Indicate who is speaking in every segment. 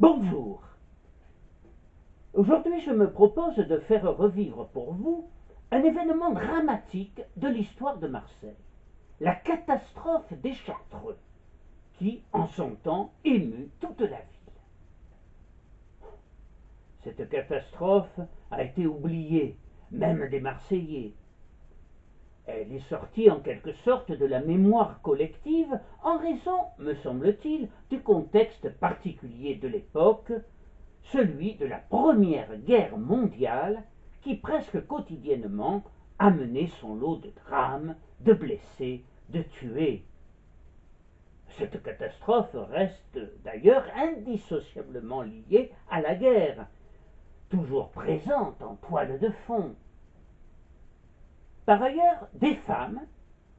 Speaker 1: Bonjour. Aujourd'hui, je me propose de faire revivre pour vous un événement dramatique de l'histoire de Marseille, la catastrophe des Chartreux, qui, en son temps, émut toute la ville. Cette catastrophe a été oubliée, même des Marseillais. Elle est sortie en quelque sorte de la mémoire collective en raison, me semble-t-il, du contexte particulier de l'époque, celui de la Première Guerre mondiale qui presque quotidiennement amenait son lot de drames, de blessés, de tués. Cette catastrophe reste d'ailleurs indissociablement liée à la guerre, toujours présente en toile de fond. Par ailleurs, des femmes,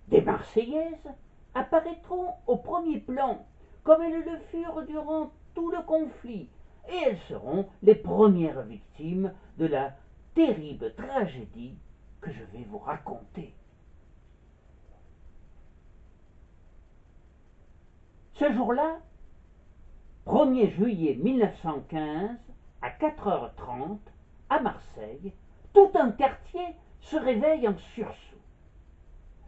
Speaker 1: des Marseillaises, apparaîtront au premier plan, comme elles le furent durant tout le conflit, et elles seront les premières victimes de la terrible tragédie que je vais vous raconter. Ce jour-là, 1er juillet 1915, à 4h30, à Marseille, tout un quartier se réveille en sursaut.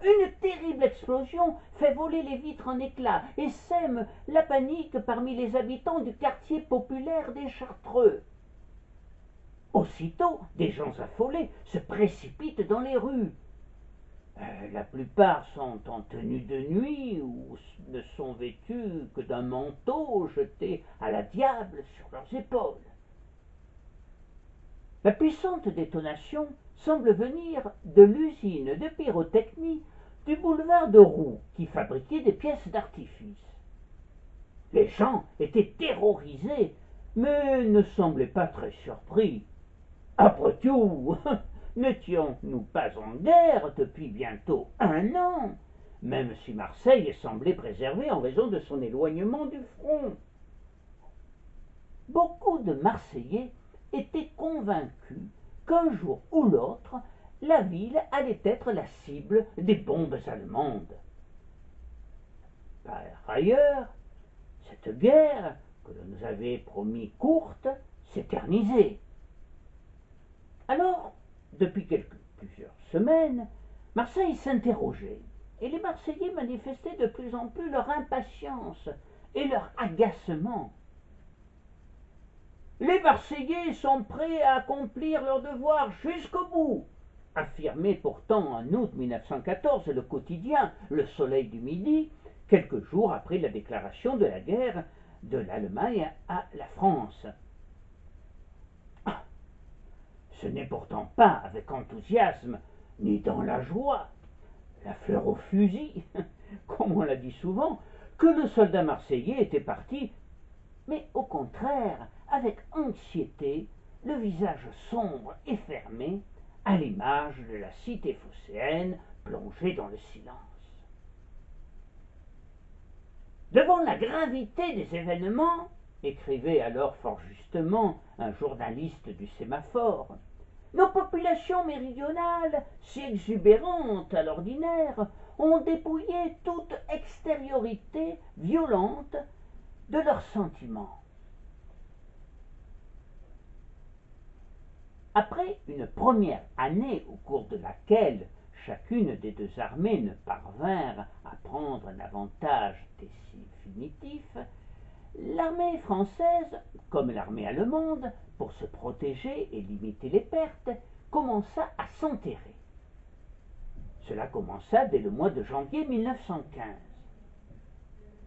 Speaker 1: Une terrible explosion fait voler les vitres en éclats et sème la panique parmi les habitants du quartier populaire des Chartreux. Aussitôt, des gens affolés se précipitent dans les rues. La plupart sont en tenue de nuit ou ne sont vêtus que d'un manteau jeté à la diable sur leurs épaules. La puissante détonation semble venir de l'usine de pyrotechnie du boulevard de Roux qui fabriquait des pièces d'artifice. Les gens étaient terrorisés, mais ne semblaient pas très surpris. Après tout, n'étions-nous pas en guerre depuis bientôt 1 an, même si Marseille semblait préservée en raison de son éloignement du front. Beaucoup de Marseillais étaient convaincus qu'un jour ou l'autre, la ville allait être la cible des bombes allemandes. Par ailleurs, cette guerre, que l'on nous avait promis courte, s'éternisait. Alors, depuis plusieurs semaines, Marseille s'interrogeait, et les Marseillais manifestaient de plus en plus leur impatience et leur agacement. Les Marseillais sont prêts à accomplir leur devoir jusqu'au bout, affirmait pourtant en août 1914 le quotidien Le Soleil du Midi, quelques jours après la déclaration de la guerre de l'Allemagne à la France. Ce n'est pourtant pas avec enthousiasme, ni dans la joie, la fleur au fusil, comme on l'a dit souvent, que le soldat marseillais était parti, mais au contraire, avec anxiété, le visage sombre et fermé, à l'image de la cité phocéenne plongée dans le silence. Devant la gravité des événements, écrivait alors fort justement un journaliste du Sémaphore, nos populations méridionales, si exubérantes à l'ordinaire, ont dépouillé toute extériorité violente de leurs sentiments. Après une première année au cours de laquelle chacune des deux armées ne parvinrent à prendre un avantage définitif, l'armée française, comme l'armée allemande, pour se protéger et limiter les pertes, commença à s'enterrer. Cela commença dès le mois de janvier 1915.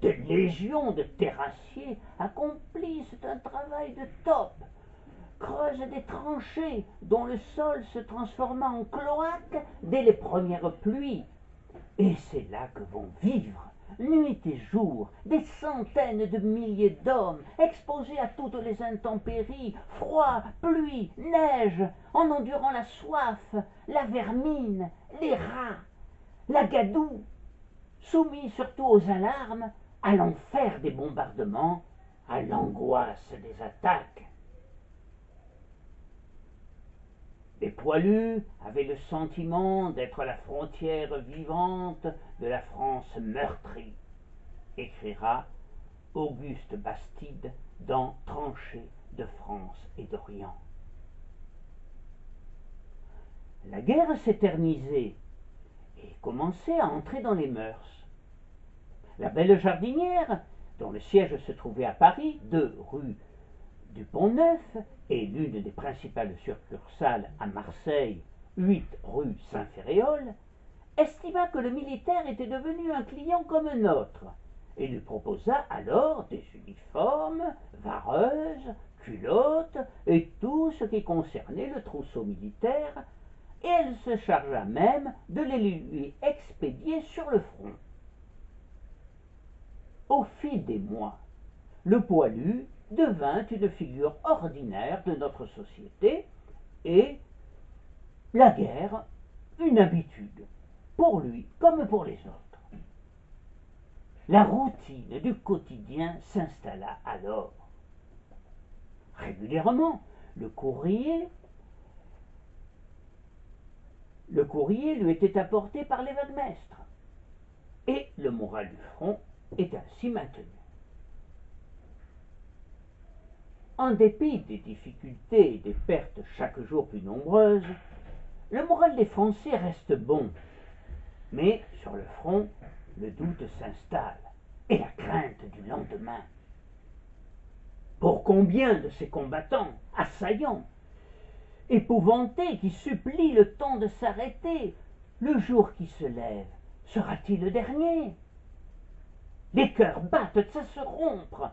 Speaker 1: Des légions de terrassiers accomplissent un travail de top, creusent des tranchées dont le sol se transforma en cloaque dès les premières pluies. Et c'est là que vont vivre, nuit et jour, des centaines de milliers d'hommes exposés à toutes les intempéries, froid, pluie, neige, en endurant la soif, la vermine, les rats, la gadoue, soumis surtout aux alarmes, à l'enfer des bombardements, à l'angoisse des attaques. Les poilus avaient le sentiment d'être la frontière vivante de la France meurtrie, écrira Auguste Bastide dans Tranchées de France et d'Orient. La guerre s'éternisait et commençait à entrer dans les mœurs. La belle jardinière, dont le siège se trouvait à Paris, 2 rue du Pont-Neuf, et l'une des principales succursales à Marseille, 8 rue Saint-Féréol, estima que le militaire était devenu un client comme un autre, et lui proposa alors des uniformes, vareuses, culottes et tout ce qui concernait le trousseau militaire, et elle se chargea même de les lui expédier sur le front. Au fil des mois, le poilu devint une figure ordinaire de notre société et la guerre une habitude, pour lui comme pour les autres. La routine du quotidien s'installa alors. Régulièrement, le courrier lui était apporté par les wagmestres, et le moral du front est ainsi maintenu. En dépit des difficultés et des pertes chaque jour plus nombreuses, le moral des Français reste bon, mais sur le front, le doute s'installe et la crainte du lendemain. Pour combien de ces combattants, assaillants, épouvantés, qui supplient le temps de s'arrêter, le jour qui se lève sera-t-il le dernier? Les cœurs battent à se rompre,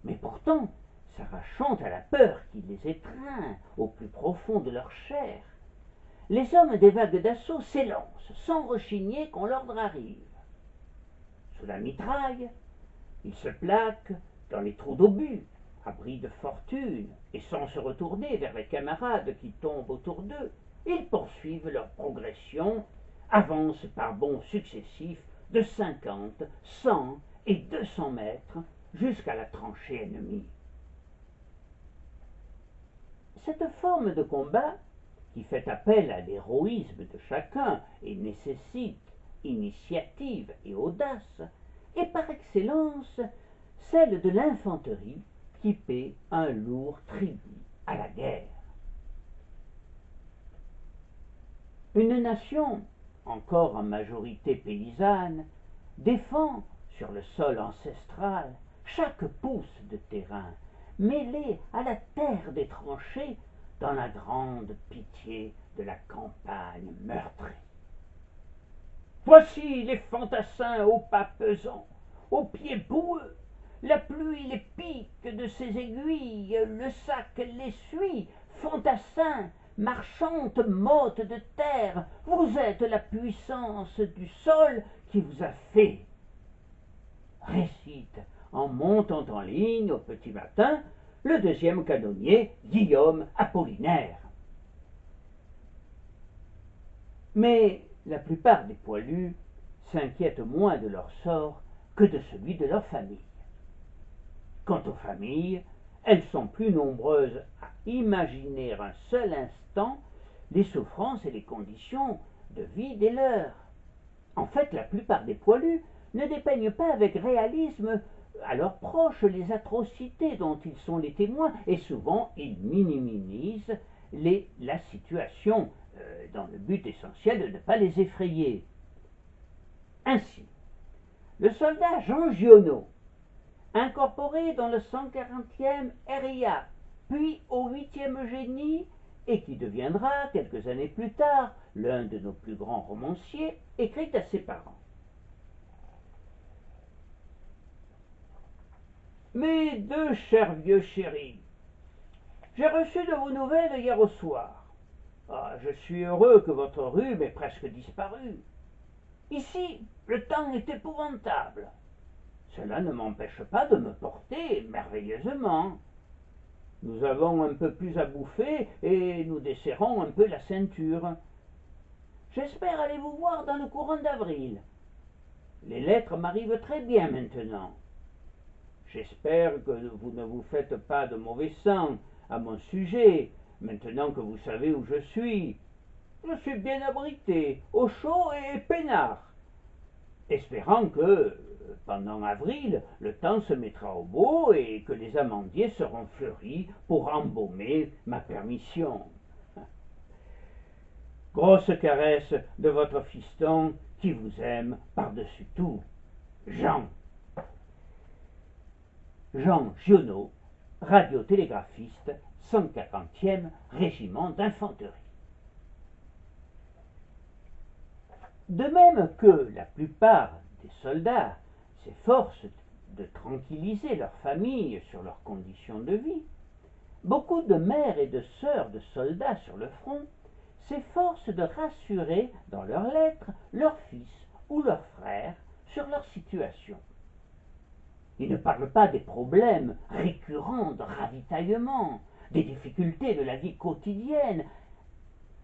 Speaker 1: mais pourtant, s'arrachant à la peur qui les étreint au plus profond de leur chair, les hommes des vagues d'assaut s'élancent sans rechigner quand l'ordre arrive. Sous la mitraille, ils se plaquent dans les trous d'obus, abris de fortune, et sans se retourner vers les camarades qui tombent autour d'eux, ils poursuivent leur progression, avancent par bonds successifs de 50, 100 et 200 mètres jusqu'à la tranchée ennemie. Cette forme de combat, qui fait appel à l'héroïsme de chacun et nécessite initiative et audace, est par excellence celle de l'infanterie qui paie un lourd tribut à la guerre. Une nation, encore en majorité paysanne, défend sur le sol ancestral chaque pouce de terrain, mêlé à la terre des tranchées dans la grande pitié de la campagne meurtrie. Voici les fantassins aux pas pesants, aux pieds boueux, la pluie les pique de ses aiguilles, le sac les suit, fantassins, marchantes mottes de terre, vous êtes la puissance du sol qui vous a fait. Récite, en montant en ligne au petit matin, le deuxième canonnier, Guillaume Apollinaire. Mais la plupart des poilus s'inquiètent moins de leur sort que de celui de leur famille. Quant aux familles, elles sont plus nombreuses à imaginer un seul instant les souffrances et les conditions de vie des leurs. En fait, la plupart des poilus ne dépeignent pas avec réalisme à leurs proches les atrocités dont ils sont les témoins, et souvent ils minimisent la situation dans le but essentiel de ne pas les effrayer. Ainsi, le soldat Jean Giono, incorporé dans le 140e RIA, puis au 8e génie, et qui deviendra, quelques années plus tard, l'un de nos plus grands romanciers, écrit à ses parents. Mes deux chers vieux chéris, j'ai reçu de vos nouvelles hier au soir. Je suis heureux que votre rhume ait presque disparu. Ici, le temps est épouvantable. Cela ne m'empêche pas de me porter merveilleusement. Nous avons un peu plus à bouffer et nous desserrons un peu la ceinture. J'espère aller vous voir dans le courant d'avril. Les lettres m'arrivent très bien maintenant. J'espère que vous ne vous faites pas de mauvais sang à mon sujet, maintenant que vous savez où je suis. Je suis bien abrité, au chaud et peinard, espérant que pendant avril, le temps se mettra au beau et que les amandiers seront fleuris pour embaumer ma permission. Grosse caresse de votre fiston qui vous aime par-dessus tout, Jean. Jean Giono, radiotélégraphiste, 140e régiment d'infanterie. De même que la plupart des soldats s'efforcent de tranquilliser leurs familles sur leurs conditions de vie, beaucoup de mères et de sœurs de soldats sur le front s'efforcent de rassurer dans leurs lettres leurs fils ou leurs frères sur leur situation. Ils ne parlent pas des problèmes récurrents de ravitaillement, des difficultés de la vie quotidienne,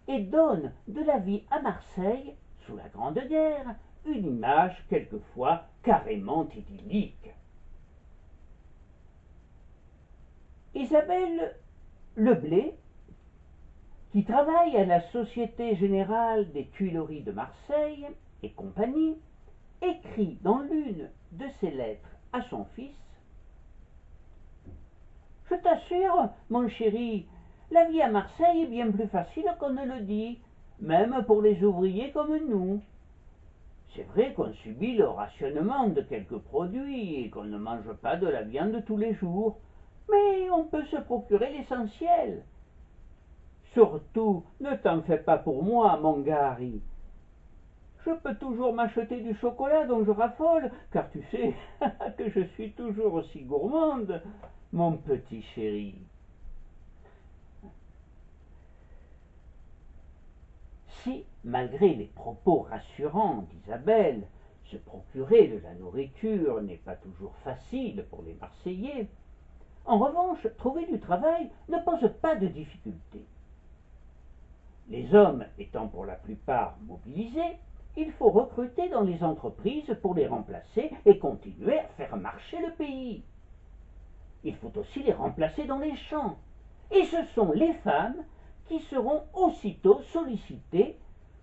Speaker 1: et donnent de la vie à Marseille, sous la Grande Guerre, une image quelquefois carrément idyllique. Isabelle Leblé, qui travaille à la Société Générale des Tuileries de Marseille et compagnie, écrit dans l'une de ses lettres à son fils: « Je t'assure, mon chéri, la vie à Marseille est bien plus facile qu'on ne le dit, même pour les ouvriers comme nous. C'est vrai qu'on subit le rationnement de quelques produits et qu'on ne mange pas de la viande tous les jours, mais on peut se procurer l'essentiel. Surtout, ne t'en fais pas pour moi, mon Gary. Je peux toujours m'acheter du chocolat dont je raffole, car tu sais que je suis toujours aussi gourmande, mon petit chéri. » Si, malgré les propos rassurants d'Isabelle, se procurer de la nourriture n'est pas toujours facile pour les Marseillais, en revanche, trouver du travail ne pose pas de difficulté. Les hommes étant pour la plupart mobilisés, il faut recruter dans les entreprises pour les remplacer et continuer à faire marcher le pays. Il faut aussi les remplacer dans les champs. Et ce sont les femmes qui seront aussitôt sollicitées,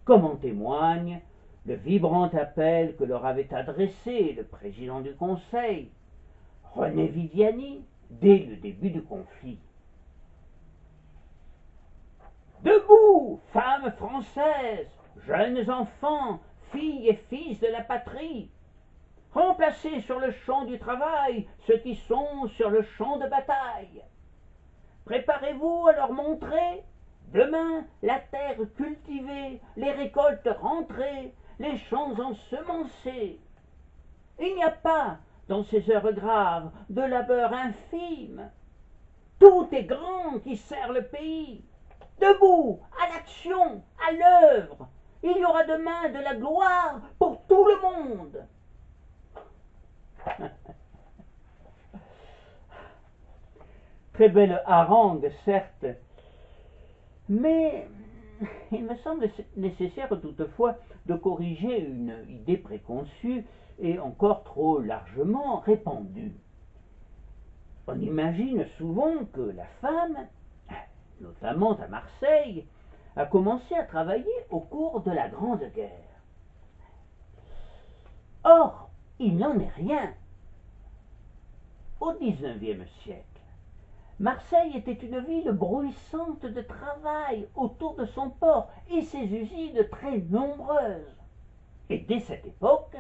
Speaker 1: comme en témoigne le vibrant appel que leur avait adressé le président du Conseil, René Viviani, dès le début du conflit. « Debout, femmes françaises, jeunes enfants, filles et fils de la patrie! Remplacez sur le champ du travail ceux qui sont sur le champ de bataille. Préparez-vous à leur montrer demain la terre cultivée, les récoltes rentrées, les champs ensemencés. Il n'y a pas, dans ces heures graves, de labeur infime. Tout est grand qui sert le pays. Debout, à l'action, à l'œuvre. Il y aura demain de la gloire pour tout le monde. » Très belle harangue, certes, mais il me semble nécessaire toutefois de corriger une idée préconçue et encore trop largement répandue. On imagine souvent que la femme, notamment à Marseille, a commencé à travailler au cours de la Grande Guerre. Or, il n'en est rien. Au XIXe siècle, Marseille était une ville bruissante de travail autour de son port et ses usines très nombreuses. Et dès cette époque,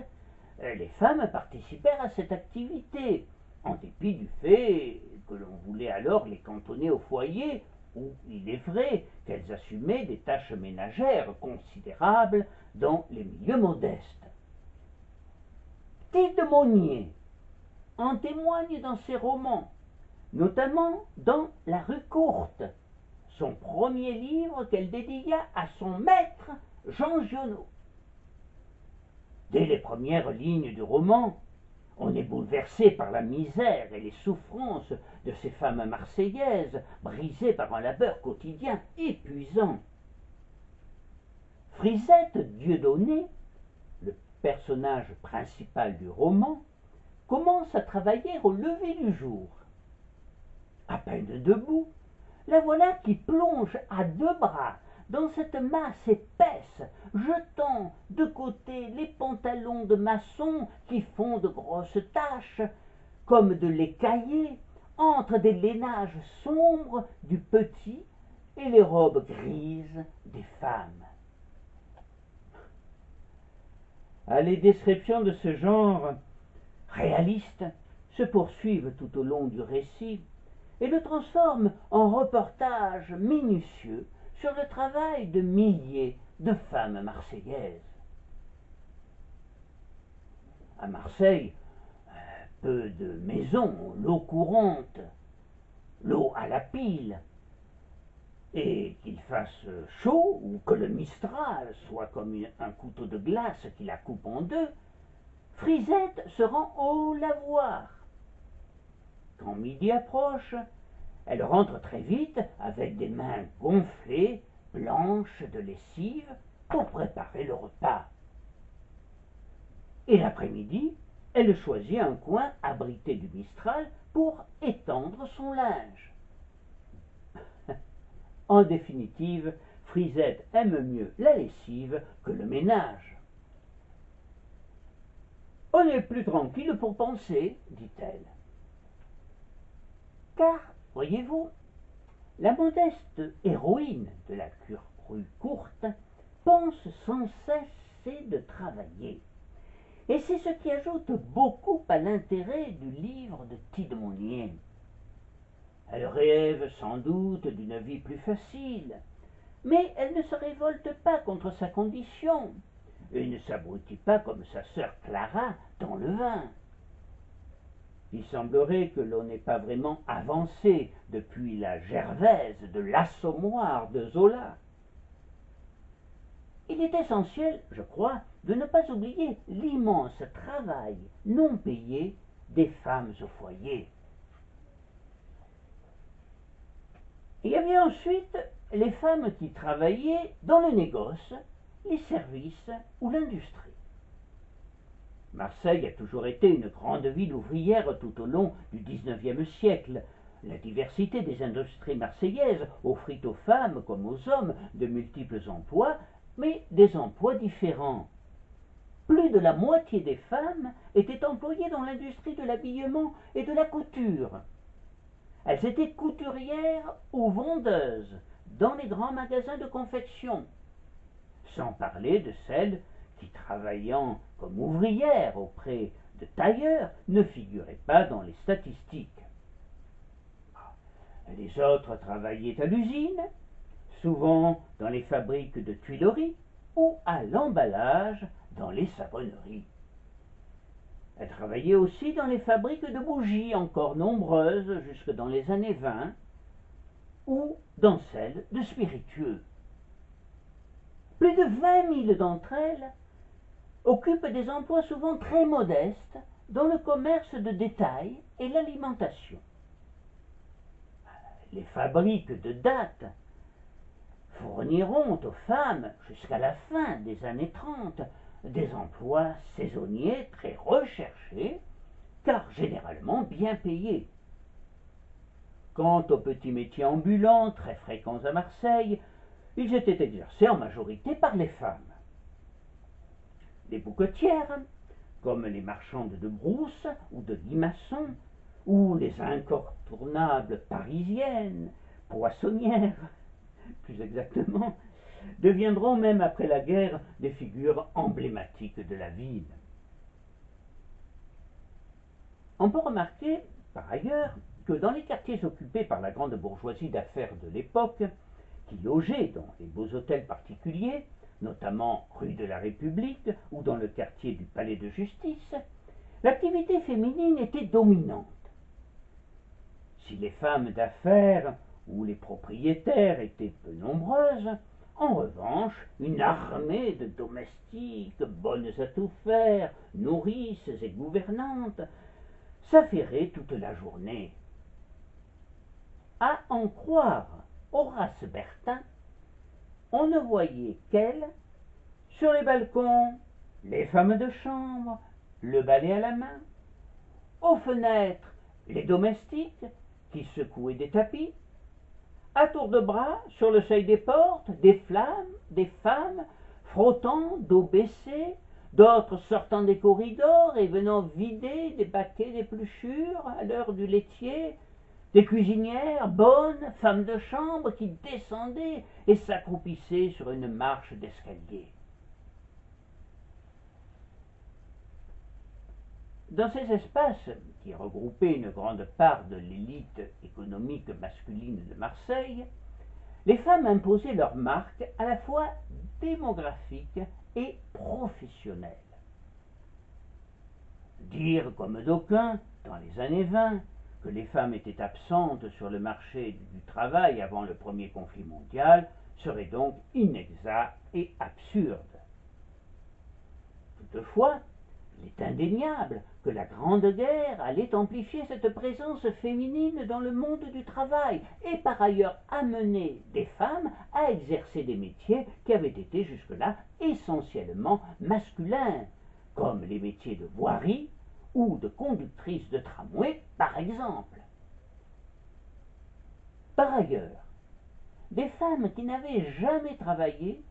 Speaker 1: les femmes participèrent à cette activité, en dépit du fait que l'on voulait alors les cantonner au foyer, où il est vrai qu'elles assumaient des tâches ménagères considérables dans les milieux modestes. Tite de Monnier en témoigne dans ses romans, notamment dans La rue courte, son premier livre qu'elle dédia à son maître Jean Giono. Dès les premières lignes du roman, on est bouleversé par la misère et les souffrances de ces femmes marseillaises, brisées par un labeur quotidien épuisant. Frisette Dieudonné, le personnage principal du roman, commence à travailler au lever du jour. À peine debout, la voilà qui plonge à deux bras dans cette masse épaisse, jetant de côté les pantalons de maçon qui font de grosses taches, comme de lait caillé, entre des lainages sombres du petit et les robes grises des femmes. Les descriptions de ce genre réaliste se poursuivent tout au long du récit et le transforment en reportage minutieux sur le travail de milliers de femmes marseillaises. À Marseille, peu de maisons ont l'eau courante, l'eau à la pile, et qu'il fasse chaud ou que le Mistral soit comme un couteau de glace qui la coupe en deux, Frisette se rend au lavoir. Quand midi approche, elle rentre très vite avec des mains gonflées, blanches de lessive, pour préparer le repas. Et l'après-midi, elle choisit un coin abrité du Mistral pour étendre son linge. En définitive, Frisette aime mieux la lessive que le ménage. On est plus tranquille pour penser, dit-elle. Car, voyez-vous, la modeste héroïne de la rue courte pense sans cesser de travailler. Et c'est ce qui ajoute beaucoup à l'intérêt du livre de Tidmonnier. Elle rêve sans doute d'une vie plus facile, mais elle ne se révolte pas contre sa condition, et ne s'abrutit pas comme sa sœur Clara dans le vin. Il semblerait que l'on n'ait pas vraiment avancé depuis la Gervaise de l'Assommoir de Zola. Il est essentiel, je crois, de ne pas oublier l'immense travail non payé des femmes au foyer. Il y avait ensuite les femmes qui travaillaient dans le négoce, les services ou l'industrie. Marseille a toujours été une grande ville ouvrière tout au long du XIXe siècle. La diversité des industries marseillaises offrit aux femmes comme aux hommes de multiples emplois, mais des emplois différents. Plus de la moitié des femmes étaient employées dans l'industrie de l'habillement et de la couture. Elles étaient couturières ou vendeuses dans les grands magasins de confection, sans parler de celles qui, travaillant comme ouvrières auprès de tailleurs, ne figuraient pas dans les statistiques. Les autres travaillaient à l'usine, souvent dans les fabriques de tuileries ou à l'emballage dans les savonneries. Elle travaillait aussi dans les fabriques de bougies, encore nombreuses jusque dans les années 20, ou dans celles de spiritueux. Plus de 20 000 d'entre elles occupent des emplois souvent très modestes dans le commerce de détail et l'alimentation. Les fabriques de dattes fourniront aux femmes, jusqu'à la fin des années 30, des emplois saisonniers très recherchés, car généralement bien payés. Quant aux petits métiers ambulants, très fréquents à Marseille, ils étaient exercés en majorité par les femmes. Les bouquetières, comme les marchandes de brousse ou de limaçons, ou les incontournables parisiennes, poissonnières, plus exactement, deviendront même après la guerre des figures emblématiques de la ville. On peut remarquer, par ailleurs, que dans les quartiers occupés par la grande bourgeoisie d'affaires de l'époque, qui logeait dans les beaux hôtels particuliers, notamment rue de la République ou dans le quartier du Palais de Justice, l'activité féminine était dominante. Si les femmes d'affaires ou les propriétaires étaient peu nombreuses, en revanche, une armée de domestiques, bonnes à tout faire, nourrices et gouvernantes, s'affairait toute la journée. À en croire Horace Bertin, on ne voyait qu'elles, sur les balcons, les femmes de chambre, le balai à la main, aux fenêtres, les domestiques qui secouaient des tapis, à tour de bras, sur le seuil des portes, des femmes, frottant, dos baissé, d'autres sortant des corridors et venant vider des baquets d'épluchures à l'heure du laitier, des cuisinières, bonnes, femmes de chambre qui descendaient et s'accroupissaient sur une marche d'escalier. Dans ces espaces, qui regroupaient une grande part de l'élite économique masculine de Marseille, les femmes imposaient leur marque à la fois démographique et professionnelle. Dire, comme d'aucuns, dans les années 20, que les femmes étaient absentes sur le marché du travail avant le premier conflit mondial serait donc inexact et absurde. Toutefois, il est indéniable que la Grande Guerre allait amplifier cette présence féminine dans le monde du travail et par ailleurs amener des femmes à exercer des métiers qui avaient été jusque-là essentiellement masculins, comme les métiers de voirie ou de conductrice de tramway par exemple. Par ailleurs, des femmes qui n'avaient jamais travaillé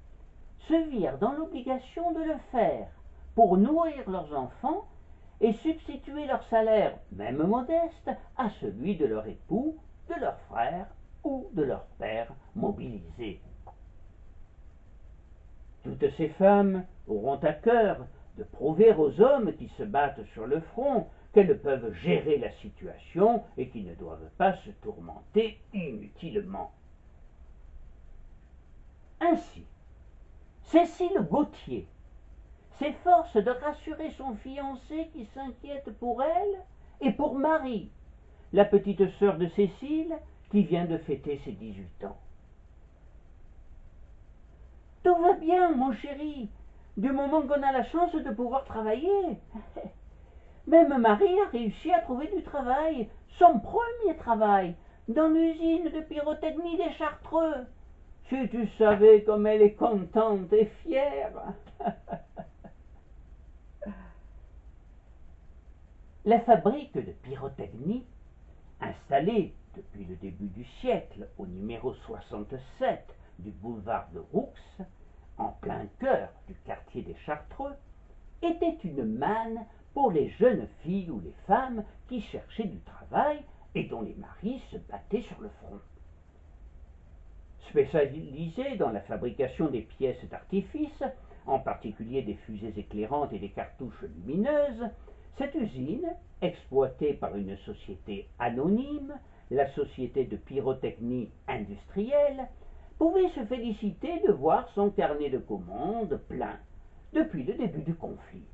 Speaker 1: se virent dans l'obligation de le faire pour nourrir leurs enfants et substituer leur salaire, même modeste, à celui de leur époux, de leur frère ou de leur père mobilisés. Toutes ces femmes auront à cœur de prouver aux hommes qui se battent sur le front qu'elles peuvent gérer la situation et qui ne doivent pas se tourmenter inutilement. Ainsi, Cécile Gautier s'efforce de rassurer son fiancé qui s'inquiète pour elle et pour Marie, la petite sœur de Cécile qui vient de fêter ses 18 ans. Tout va bien, mon chéri, du moment qu'on a la chance de pouvoir travailler. Même Marie a réussi à trouver du travail, son premier travail, dans l'usine de pyrotechnie des Chartreux. Si tu savais comme elle est contente et fière. La fabrique de pyrotechnie, installée depuis le début du siècle au numéro 67 du boulevard de Roux, en plein cœur du quartier des Chartreux, était une manne pour les jeunes filles ou les femmes qui cherchaient du travail et dont les maris se battaient sur le front. Spécialisée dans la fabrication des pièces d'artifice, en particulier des fusées éclairantes et des cartouches lumineuses, cette usine, exploitée par une société anonyme, la Société de pyrotechnie industrielle, pouvait se féliciter de voir son carnet de commandes plein depuis le début du conflit.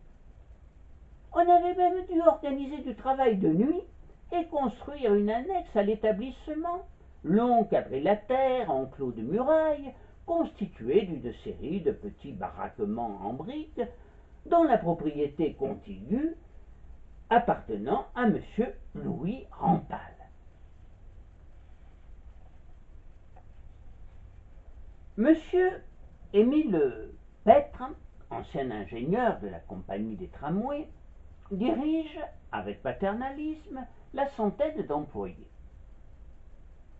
Speaker 1: On avait même dû organiser du travail de nuit et construire une annexe à l'établissement, long quadrilatère enclos de murailles, constitué d'une série de petits baraquements en briques, dont la propriété contiguë appartenant à M. Louis Rampal. M. Émile Petre, ancien ingénieur de la compagnie des tramways, dirige, avec paternalisme, la centaine d'employés.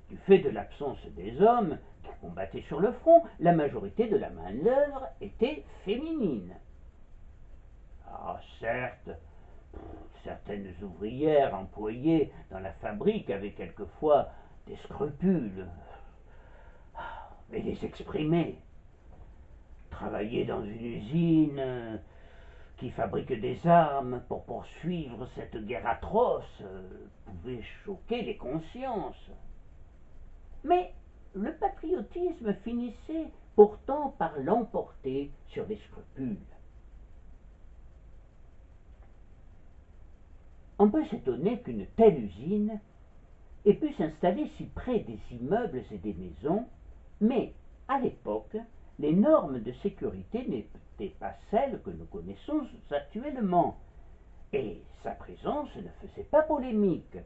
Speaker 1: Du fait de l'absence des hommes qui combattaient sur le front, la majorité de la main-d'œuvre était féminine. Ah, certes, certaines ouvrières employées dans la fabrique avaient quelquefois des scrupules, mais les exprimer. Travailler dans une usine qui fabrique des armes pour poursuivre cette guerre atroce pouvait choquer les consciences. Mais le patriotisme finissait pourtant par l'emporter sur les scrupules. On peut s'étonner qu'une telle usine ait pu s'installer si près des immeubles et des maisons, mais à l'époque, les normes de sécurité n'étaient pas celles que nous connaissons actuellement, et sa présence ne faisait pas polémique.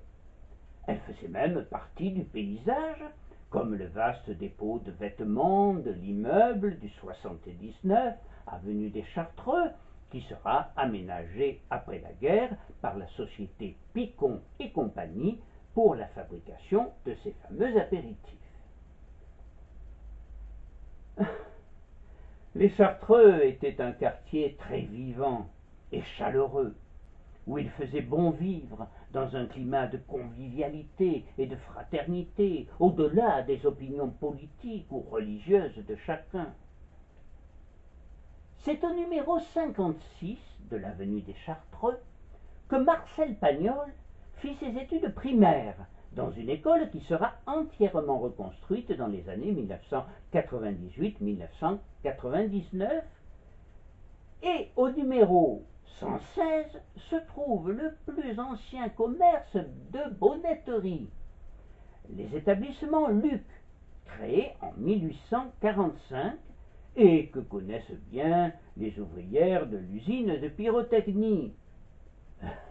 Speaker 1: Elle faisait même partie du paysage, comme le vaste dépôt de vêtements de l'immeuble du 79, avenue des Chartreux, qui sera aménagé après la guerre par la société Picon et compagnie pour la fabrication de ces fameux apéritifs. Les Chartreux étaient un quartier très vivant et chaleureux, où il faisait bon vivre dans un climat de convivialité et de fraternité, au-delà des opinions politiques ou religieuses de chacun. C'est au numéro 56 de l'avenue des Chartreux que Marcel Pagnol fit ses études primaires dans une école qui sera entièrement reconstruite dans les années 1998-1999. Et au numéro 116 se trouve le plus ancien commerce de bonnetterie, les établissements Luc, créés en 1845 et que connaissent bien les ouvrières de l'usine de pyrotechnie.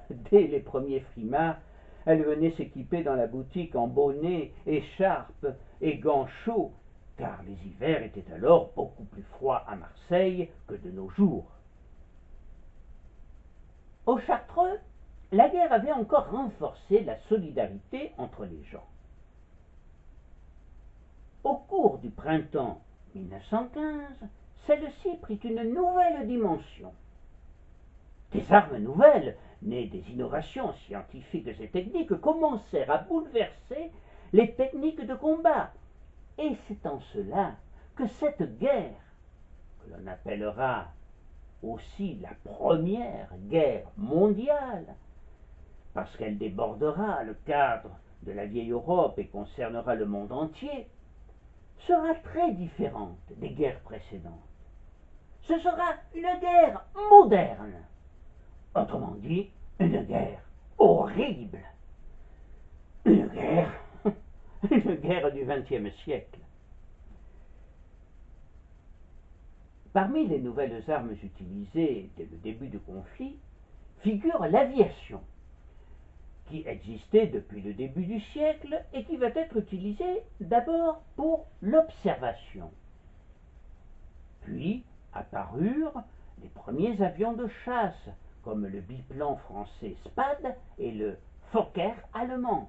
Speaker 1: Dès les premiers frimas, elles venaient s'équiper dans la boutique en bonnets, écharpes et gants chauds, car les hivers étaient alors beaucoup plus froids à Marseille que de nos jours. Au Chartreux, la guerre avait encore renforcé la solidarité entre les gens. Au cours du printemps 1915, celle-ci prit une nouvelle dimension. Des armes nouvelles, nées des innovations scientifiques et techniques, commencèrent à bouleverser les techniques de combat. Et c'est en cela que cette guerre, que l'on appellera aussi la première guerre mondiale, parce qu'elle débordera le cadre de la vieille Europe et concernera le monde entier, sera très différente des guerres précédentes. Ce sera une guerre moderne, autrement dit, une guerre horrible, une guerre du XXe siècle. Parmi les nouvelles armes utilisées dès le début du conflit figure l'aviation, qui existait depuis le début du siècle et qui va être utilisée d'abord pour l'observation. Puis apparurent les premiers avions de chasse, comme le biplan français Spad et le Fokker allemand.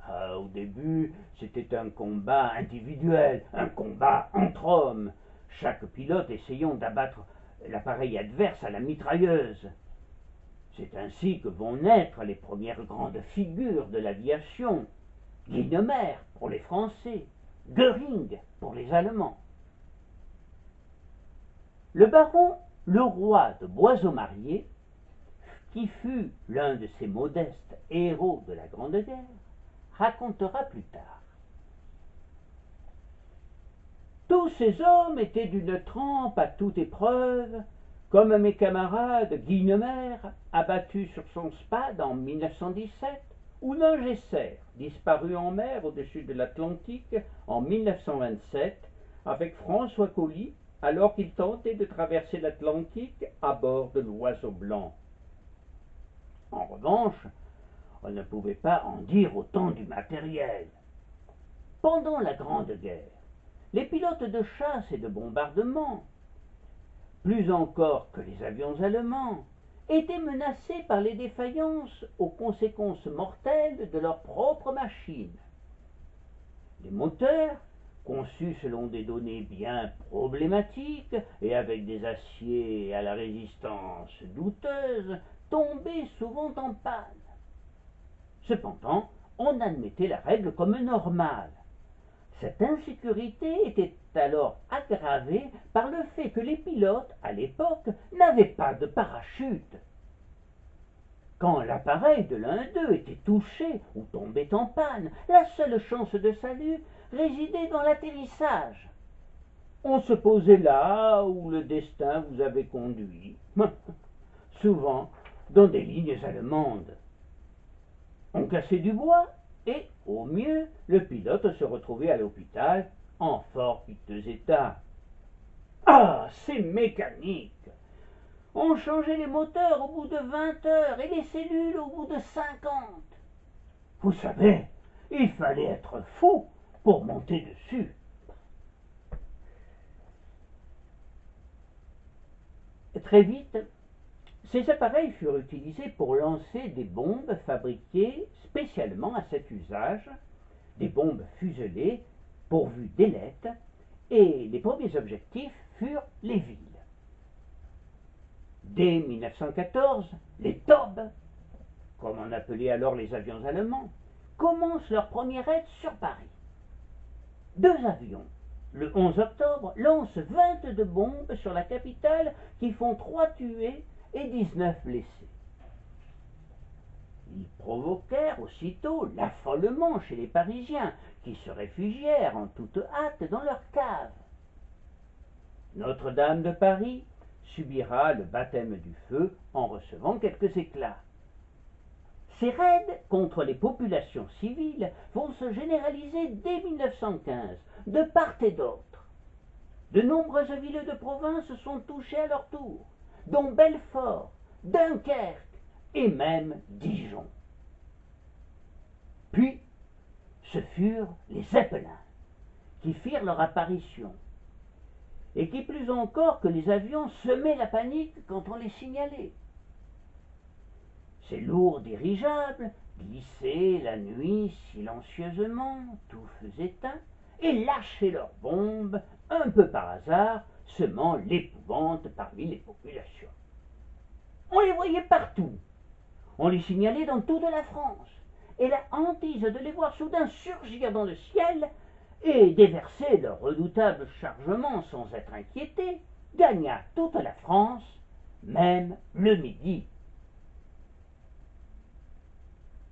Speaker 1: Au début, c'était un combat individuel, un combat entre hommes, chaque pilote essayant d'abattre l'appareil adverse à la mitrailleuse. C'est ainsi que vont naître les premières grandes figures de l'aviation, Guynemer pour les Français, Göring pour les Allemands. Le baron Leroy de Boisseau-Marié, qui fut l'un de ces modestes héros de la Grande Guerre, racontera plus tard. Tous ces hommes étaient d'une trempe à toute épreuve, comme mes camarades Guynemer, abattu sur son Spad en 1917, ou Ningesser, disparu en mer au-dessus de l'Atlantique en 1927, avec François Colly, alors qu'il tentait de traverser l'Atlantique à bord de l'Oiseau Blanc. En revanche, on ne pouvait pas en dire autant du matériel. Pendant la Grande Guerre, les pilotes de chasse et de bombardement, plus encore que les avions allemands, étaient menacés par les défaillances aux conséquences mortelles de leurs propres machines. Les moteurs, conçus selon des données bien problématiques et avec des aciers à la résistance douteuse, tombaient souvent en panne. Cependant, on admettait la règle comme normale. Cette insécurité était alors aggravée par le fait que les pilotes, à l'époque, n'avaient pas de parachute. Quand l'appareil de l'un d'eux était touché ou tombait en panne, la seule chance de salut résidait dans l'atterrissage. On se posait là où le destin vous avait conduit, souvent dans des lignes allemandes. On cassait du bois et, au mieux, le pilote se retrouvait à l'hôpital en fort piteux état. Ah, c'est mécanique! On changeait les moteurs au bout de 20 heures et les cellules au bout de 50. Vous savez, il fallait être fou pour monter dessus. Très vite, ces appareils furent utilisés pour lancer des bombes fabriquées spécialement à cet usage, des bombes fuselées pourvues d'ailettes et les premiers objectifs furent les villes. Dès 1914, les Taube, comme on appelait alors les avions allemands, commencent leur premier raid sur Paris. 2 avions, le 11 octobre, lancent 22 bombes sur la capitale qui font 3 tués et 19 blessés. Ils provoquèrent aussitôt l'affolement chez les Parisiens qui se réfugièrent en toute hâte dans leurs caves. Notre-Dame de Paris subira le baptême du feu en recevant quelques éclats. Ces raids contre les populations civiles vont se généraliser dès 1915, de part et d'autre. De nombreuses villes de province sont touchées à leur tour, dont Belfort, Dunkerque et même Dijon. Puis, ce furent les Zeppelins, qui firent leur apparition, et qui plus encore que les avions semaient la panique quand on les signalait. Ces lourds dirigeables glissaient la nuit silencieusement, tout feu éteint, et lâchaient leurs bombes un peu par hasard, semant l'épouvante parmi les populations. On les voyait partout, on les signalait dans toute la France, et la hantise de les voir soudain surgir dans le ciel et déverser leur redoutable chargement sans être inquiétés gagna toute la France, même le midi.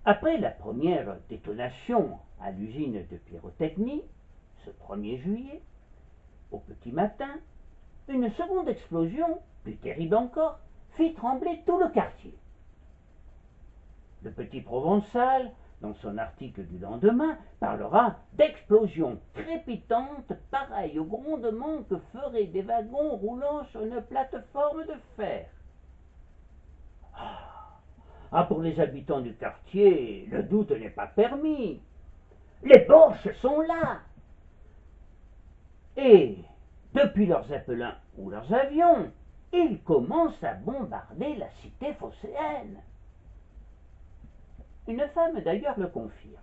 Speaker 1: Après la première détonation à l'usine de pyrotechnie, ce 1er juillet, au petit matin, une seconde explosion, plus terrible encore, fit trembler tout le quartier. Le Petit Provençal, dans son article du lendemain, parlera d'explosions crépitantes pareilles au grondement que feraient des wagons roulant sur une plateforme de fer. Pour les habitants du quartier, le doute n'est pas permis. Les Boches sont là. Et, depuis leurs zeppelins ou leurs avions, ils commencent à bombarder la cité phocéenne. Une femme d'ailleurs le confirme.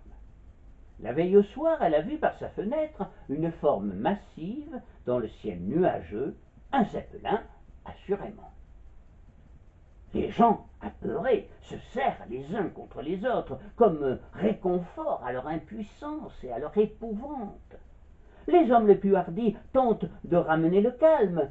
Speaker 1: La veille au soir, elle a vu par sa fenêtre une forme massive dans le ciel nuageux, un zeppelin, assurément. Les gens, apeurés, se serrent les uns contre les autres, comme réconfort à leur impuissance et à leur épouvante. Les hommes les plus hardis tentent de ramener le calme,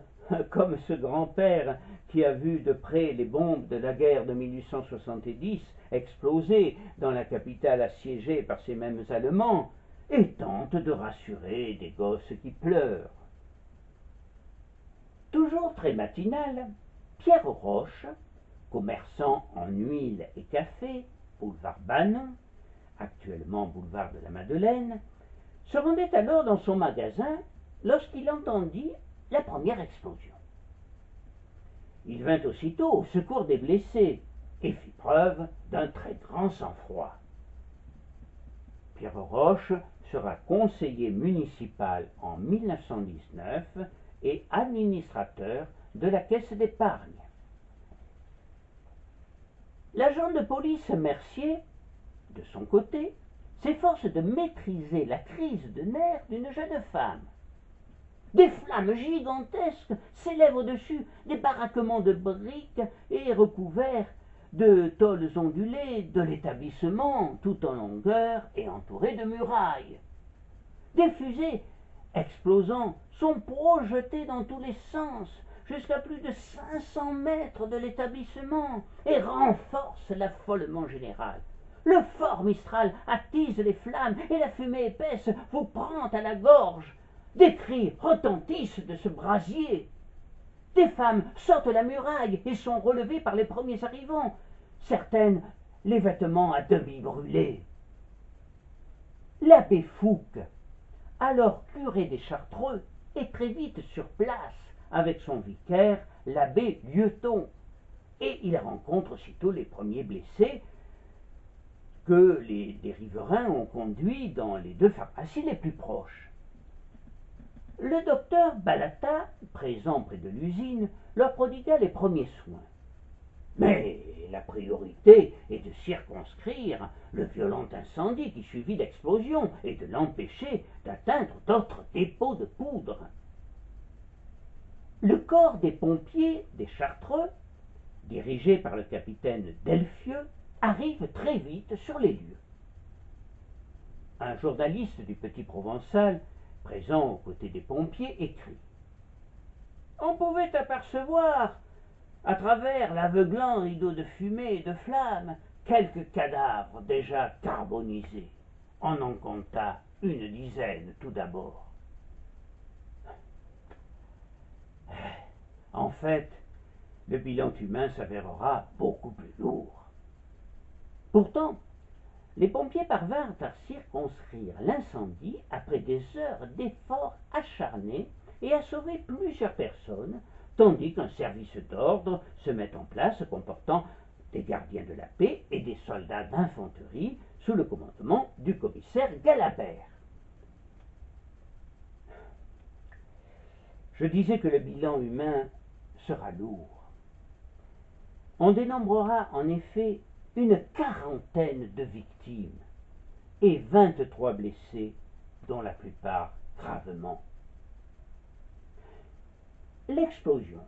Speaker 1: comme ce grand-père qui a vu de près les bombes de la guerre de 1870 exploser dans la capitale assiégée par ces mêmes Allemands, et tente de rassurer des gosses qui pleurent. Toujours très matinal, Pierre Roche, commerçant en huile et café, boulevard Bannon, actuellement boulevard de la Madeleine, se rendait alors dans son magasin lorsqu'il entendit la première explosion. Il vint aussitôt au secours des blessés et fit preuve d'un très grand sang-froid. Pierre Roche sera conseiller municipal en 1919 et administrateur de la caisse d'épargne. L'agent de police Mercier, de son côté, s'efforce de maîtriser la crise de nerfs d'une jeune femme. Des flammes gigantesques s'élèvent au-dessus des baraquements de briques et recouverts de tôles ondulées de l'établissement, tout en longueur et entouré de murailles. Des fusées explosant sont projetées dans tous les sens, jusqu'à plus de 500 mètres de l'établissement, et renforcent l'affolement général. Le fort Mistral attise les flammes, et la fumée épaisse vous prend à la gorge. Des cris retentissent de ce brasier. Des femmes sortent la muraille et sont relevées par les premiers arrivants, certaines les vêtements à demi brûlés. L'abbé Fouque, alors curé des Chartreux, est très vite sur place avec son vicaire, l'abbé Lieuton, et il rencontre aussitôt les premiers blessés que des riverains ont conduits dans les 2 pharmacies les plus proches. Le docteur Balata, présent près de l'usine, leur prodigua les premiers soins. Mais la priorité est de circonscrire le violent incendie qui suivit l'explosion et de l'empêcher d'atteindre d'autres dépôts de poudre. Le corps des pompiers des Chartreux, dirigé par le capitaine Delfieux, arrive très vite sur les lieux. Un journaliste du Petit Provençal, présent aux côtés des pompiers, écrit « On pouvait apercevoir, à travers l'aveuglant rideau de fumée et de flammes, quelques cadavres déjà carbonisés. On en compta une dizaine tout d'abord. En fait, le bilan humain s'avérera beaucoup plus lourd. » Pourtant, les pompiers parvinrent à circonscrire l'incendie après des heures d'efforts acharnés et à sauver plusieurs personnes, tandis qu'un service d'ordre se met en place comportant des gardiens de la paix et des soldats d'infanterie sous le commandement du commissaire Galabert. Je disais que le bilan humain sera lourd. On dénombrera en effet une quarantaine de victimes et 23 blessés, dont la plupart gravement. L'explosion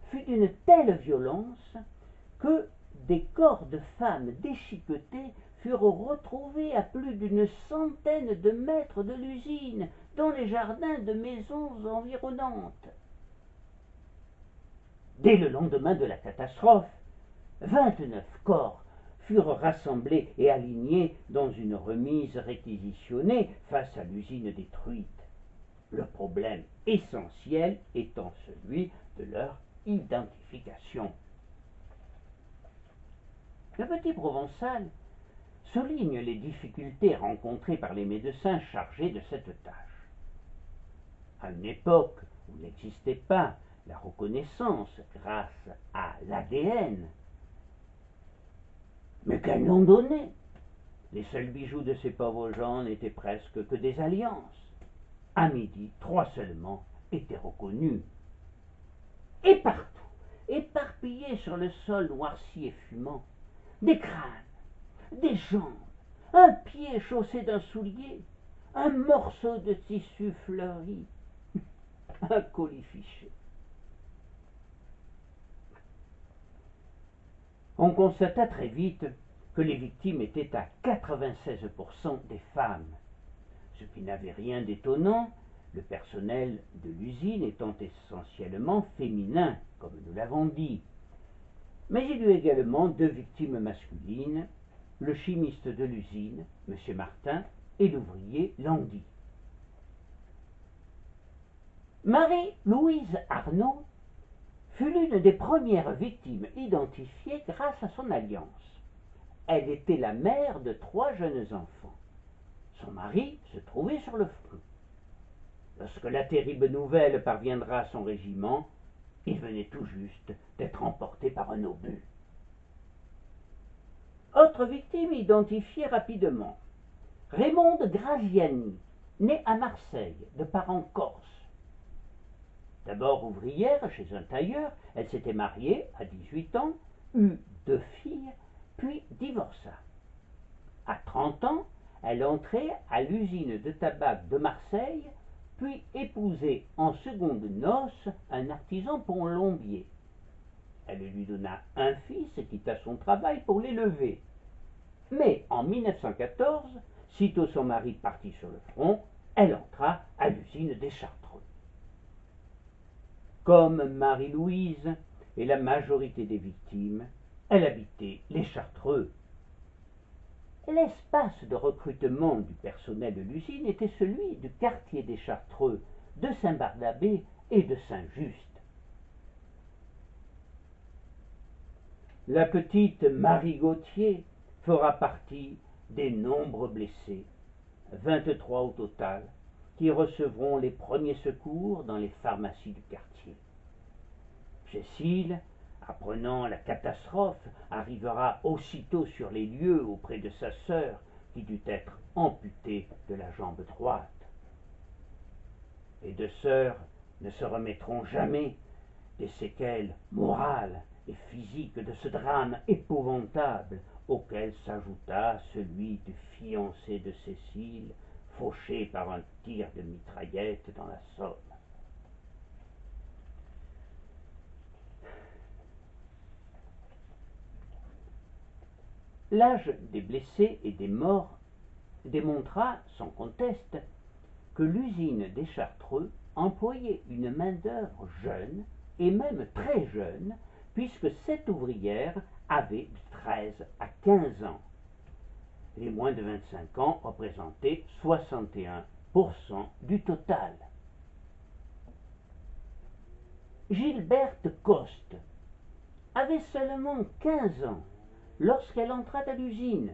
Speaker 1: fut d'une telle violence que des corps de femmes déchiquetées furent retrouvés à plus d'une centaine de mètres de l'usine, dans les jardins de maisons environnantes. Dès le lendemain de la catastrophe, 29 corps furent rassemblés et alignés dans une remise réquisitionnée face à l'usine détruite, le problème essentiel étant celui de leur identification. Le Petit Provençal souligne les difficultés rencontrées par les médecins chargés de cette tâche. À une époque où n'existait pas la reconnaissance grâce à l'ADN, mais qu'elles l'ont donné. Les seuls bijoux de ces pauvres gens n'étaient presque que des alliances. À midi, 3 seulement étaient reconnus. Et partout, éparpillés sur le sol noirci et fumant, des crânes, des jambes, un pied chaussé d'un soulier, un morceau de tissu fleuri, un colifichet. On constata très vite que les victimes étaient à 96% des femmes, ce qui n'avait rien d'étonnant, le personnel de l'usine étant essentiellement féminin, comme nous l'avons dit. Mais il y eut également 2 victimes masculines, le chimiste de l'usine, M. Martin, et l'ouvrier Landy. Marie-Louise Arnaud fut l'une des premières victimes identifiées grâce à son alliance. Elle était la mère de 3 jeunes enfants. Son mari se trouvait sur le front. Lorsque la terrible nouvelle parviendra à son régiment, il venait tout juste d'être emporté par un obus. Autre victime identifiée rapidement, Raymonde Graziani, née à Marseille, de parents corses. D'abord ouvrière chez un tailleur, elle s'était mariée à 18 ans, eut 2 filles, puis divorça. À 30 ans, elle entrait à l'usine de tabac de Marseille, puis épousait en secondes noces un artisan plombier. Elle lui donna un fils et quitta son travail pour l'élever. Mais en 1914, sitôt son mari parti sur le front, elle entra à l'usine des Chartreux. Comme Marie-Louise et la majorité des victimes, elle habitait les Chartreux. L'espace de recrutement du personnel de l'usine était celui du quartier des Chartreux, de Saint-Barnabé et de Saint-Just. La petite Marie Gauthier fera partie des nombreux blessés, 23 au total, qui recevront les premiers secours dans les pharmacies du quartier. Cécile, apprenant la catastrophe, arrivera aussitôt sur les lieux auprès de sa sœur, qui dut être amputée de la jambe droite. Les 2 sœurs ne se remettront jamais des séquelles morales et physique de ce drame épouvantable, auquel s'ajouta celui du fiancé de Cécile, fauché par un tir de mitraillette dans la Somme. L'âge des blessés et des morts démontra, sans conteste, que l'usine des Chartreux employait une main-d'œuvre jeune, et même très jeune, puisque cette ouvrière avait de 13 à 15 ans. Les moins de 25 ans représentaient 61% du total. Gilberte Coste avait seulement 15 ans lorsqu'elle entra à l'usine.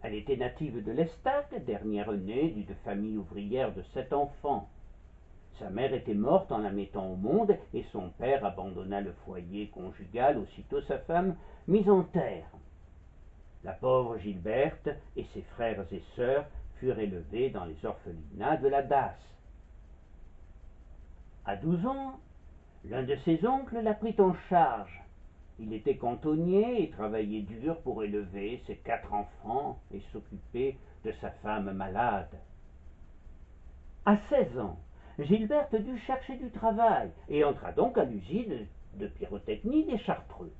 Speaker 1: Elle était native de l'Estac, dernière née d'une famille ouvrière de 7 enfants. Sa mère était morte en la mettant au monde et son père abandonna le foyer conjugal aussitôt sa femme mise en terre. La pauvre Gilberte et ses frères et sœurs furent élevés dans les orphelinats de la Dasse. À 12 ans, l'un de ses oncles la prit en charge. Il était cantonnier et travaillait dur pour élever ses 4 enfants et s'occuper de sa femme malade. À 16 ans, Gilberte dut chercher du travail et entra donc à l'usine de pyrotechnie des Chartreux.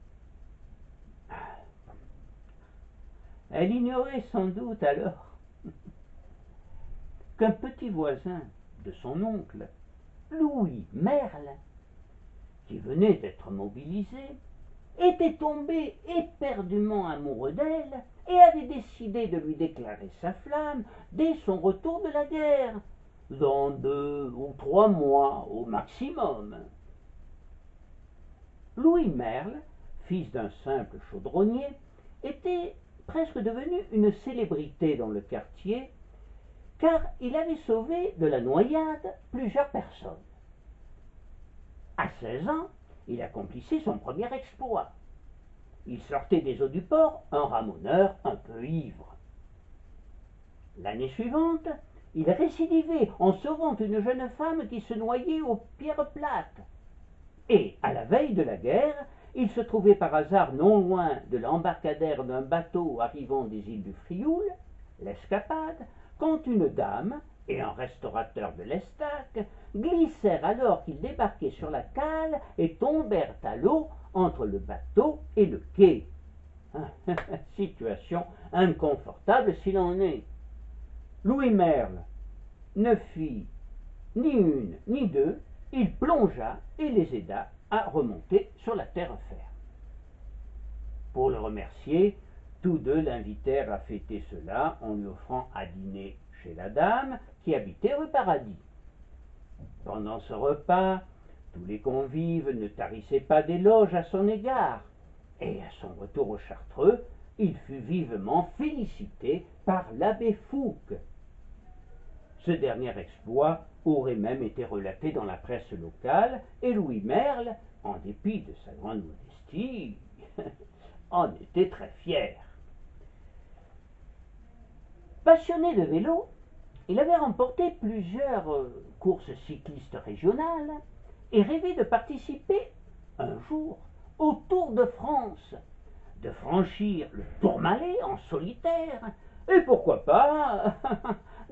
Speaker 1: Elle ignorait sans doute alors qu'un petit voisin de son oncle, Louis Merle, qui venait d'être mobilisé, était tombé éperdument amoureux d'elle et avait décidé de lui déclarer sa flamme dès son retour de la guerre, dans 2 ou 3 mois au maximum. Louis Merle, fils d'un simple chaudronnier, était presque devenu une célébrité dans le quartier, car il avait sauvé de la noyade plusieurs personnes. À 16 ans, il accomplissait son premier exploit. Il sortait des eaux du port un ramoneur un peu ivre. L'année suivante, il récidivait en sauvant une jeune femme qui se noyait aux pierres plates. Et, à la veille de la guerre, il se trouvait par hasard non loin de l'embarcadère d'un bateau arrivant des îles du Frioul, l'Escapade, quand une dame et un restaurateur de l'Estac glissèrent alors qu'ils débarquaient sur la cale et tombèrent à l'eau entre le bateau et le quai. Situation inconfortable s'il en est. Louis Merle ne fit ni une ni deux, il plongea et les aida à remonter sur la terre ferme. Pour le remercier, tous deux l'invitèrent à fêter cela en lui offrant à dîner chez la dame qui habitait rue Paradis. Pendant ce repas, tous les convives ne tarissaient pas d'éloges à son égard, et à son retour au Chartreux, il fut vivement félicité par l'abbé Fouque. Ce dernier exploit aurait même été relaté dans la presse locale, et Louis Merle, en dépit de sa grande modestie, en était très fier. Passionné de vélo, il avait remporté plusieurs courses cyclistes régionales et rêvait de participer un jour au Tour de France, de franchir le Tourmalet en solitaire, et pourquoi pas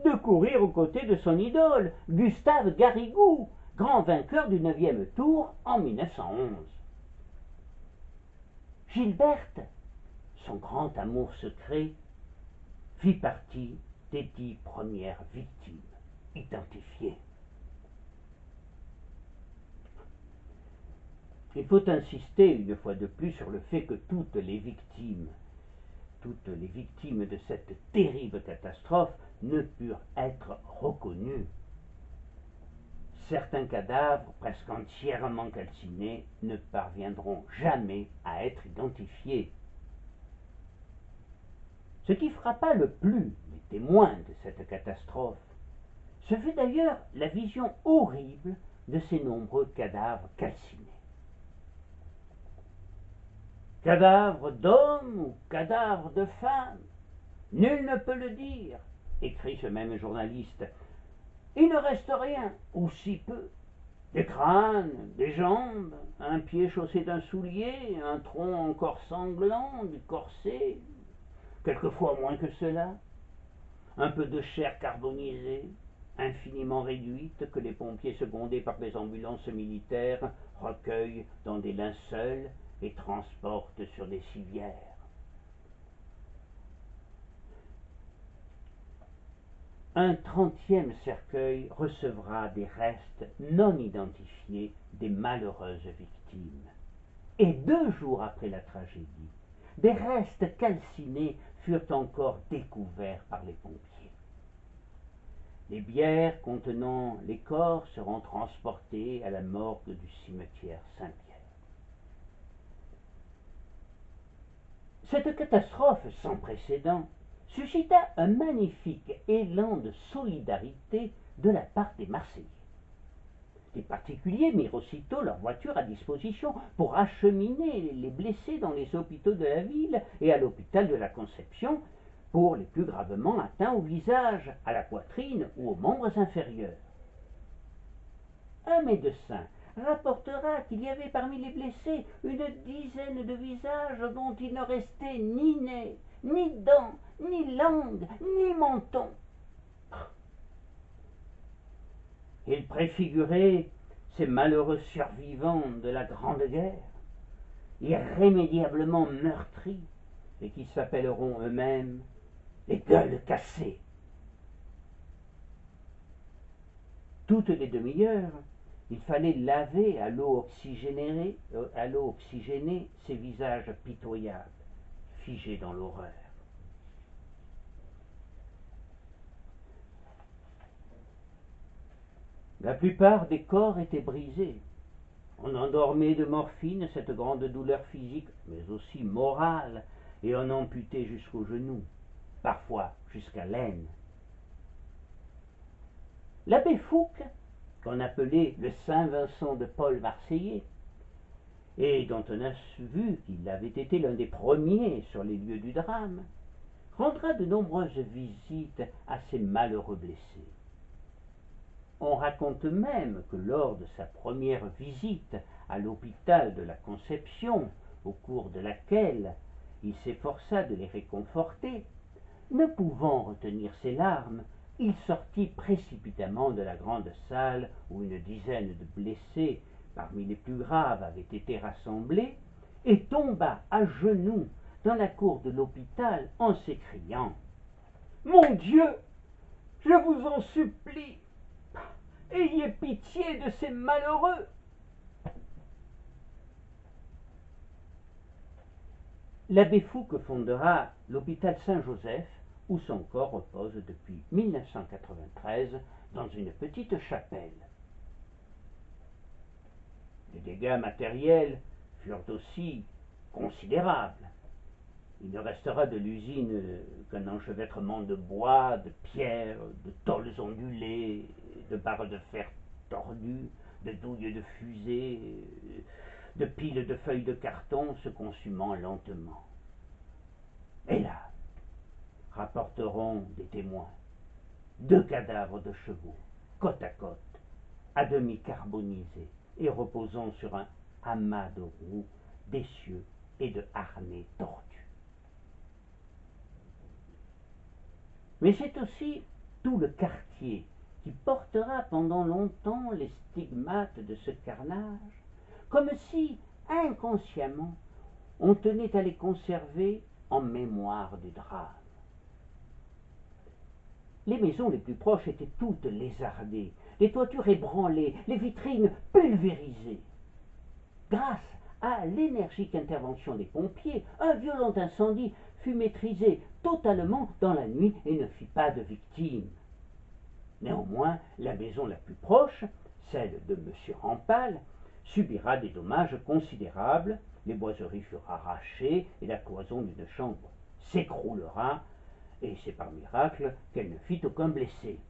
Speaker 1: de courir aux côtés de son idole, Gustave Garrigou, grand vainqueur du 9e Tour en 1911. Gilberte, son grand amour secret, fit partie des 10 premières victimes identifiées. Il faut insister une fois de plus sur le fait que toutes les victimes de cette terrible catastrophe ne purent être reconnues. Certains cadavres, presque entièrement calcinés, ne parviendront jamais à être identifiés. Ce qui frappa le plus les témoins de cette catastrophe, ce fut d'ailleurs la vision horrible de ces nombreux cadavres calcinés. Cadavre d'homme ou cadavre de femme, nul ne peut le dire, écrit ce même journaliste. Il ne reste rien, ou si peu. Des crânes, des jambes, un pied chaussé d'un soulier, un tronc encore sanglant, du corset, quelquefois moins que cela, un peu de chair carbonisée, infiniment réduite, que les pompiers secondés par des ambulances militaires recueillent dans des linceuls et transportent sur des civières. Un 30e cercueil recevra des restes non identifiés des malheureuses victimes. Et 2 jours après la tragédie, des restes calcinés furent encore découverts par les pompiers. Les bières contenant les corps seront transportées à la morgue du cimetière Saint-Pierre. Cette catastrophe sans précédent suscita un magnifique élan de solidarité de la part des Marseillais. Les particuliers mirent aussitôt leur voiture à disposition pour acheminer les blessés dans les hôpitaux de la ville et à l'hôpital de la Conception pour les plus gravement atteints au visage, à la poitrine ou aux membres inférieurs. Un médecin rapportera qu'il y avait parmi les blessés une dizaine de visages dont il ne restait ni nez, ni dents, ni langue, ni menton. Il préfigurait ces malheureux survivants de la Grande Guerre, irrémédiablement meurtris, et qui s'appelleront eux-mêmes les gueules cassées. Toutes les demi-heures, il fallait laver à l'eau oxygénée ces visages pitoyables, figés dans l'horreur. La plupart des corps étaient brisés. On endormait de morphine cette grande douleur physique, mais aussi morale, et on amputait jusqu'aux genoux, parfois jusqu'à l'aine. L'abbé Fouque, qu'on appelait le Saint-Vincent de Paul marseillais, et dont on a vu qu'il avait été l'un des premiers sur les lieux du drame, rendra de nombreuses visites à ces malheureux blessés. On raconte même que lors de sa première visite à l'hôpital de la Conception, au cours de laquelle il s'efforça de les réconforter, ne pouvant retenir ses larmes, il sortit précipitamment de la grande salle où une dizaine de blessés, parmi les plus graves, avaient été rassemblés, et tomba à genoux dans la cour de l'hôpital en s'écriant « Mon Dieu, je vous en supplie, ayez pitié de ces malheureux !» L'abbé Fouque fondera l'hôpital Saint-Joseph, où son corps repose depuis 1993 dans une petite chapelle. Les dégâts matériels furent aussi considérables. Il ne restera de l'usine qu'un enchevêtrement de bois, de pierres, de tôles ondulées, de barres de fer tordues, de douilles de fusée, de piles de feuilles de carton se consumant lentement. Et là, rapporteront des témoins 2 cadavres de chevaux, côte à côte, à demi carbonisés et reposant sur un amas de roues, d'essieux et de harnais tordus. Mais c'est aussi tout le quartier qui portera pendant longtemps les stigmates de ce carnage, comme si, inconsciemment, on tenait à les conserver en mémoire du drame. Les maisons les plus proches étaient toutes lézardées, les toitures ébranlées, les vitrines pulvérisées. Grâce à l'énergique intervention des pompiers, un violent incendie fut maîtrisé totalement dans la nuit et ne fit pas de victimes. Néanmoins, la maison la plus proche, celle de M. Rampal, subira des dommages considérables, les boiseries furent arrachées et la cloison d'une chambre s'écroulera, et c'est par miracle qu'elle ne fit aucun blessé.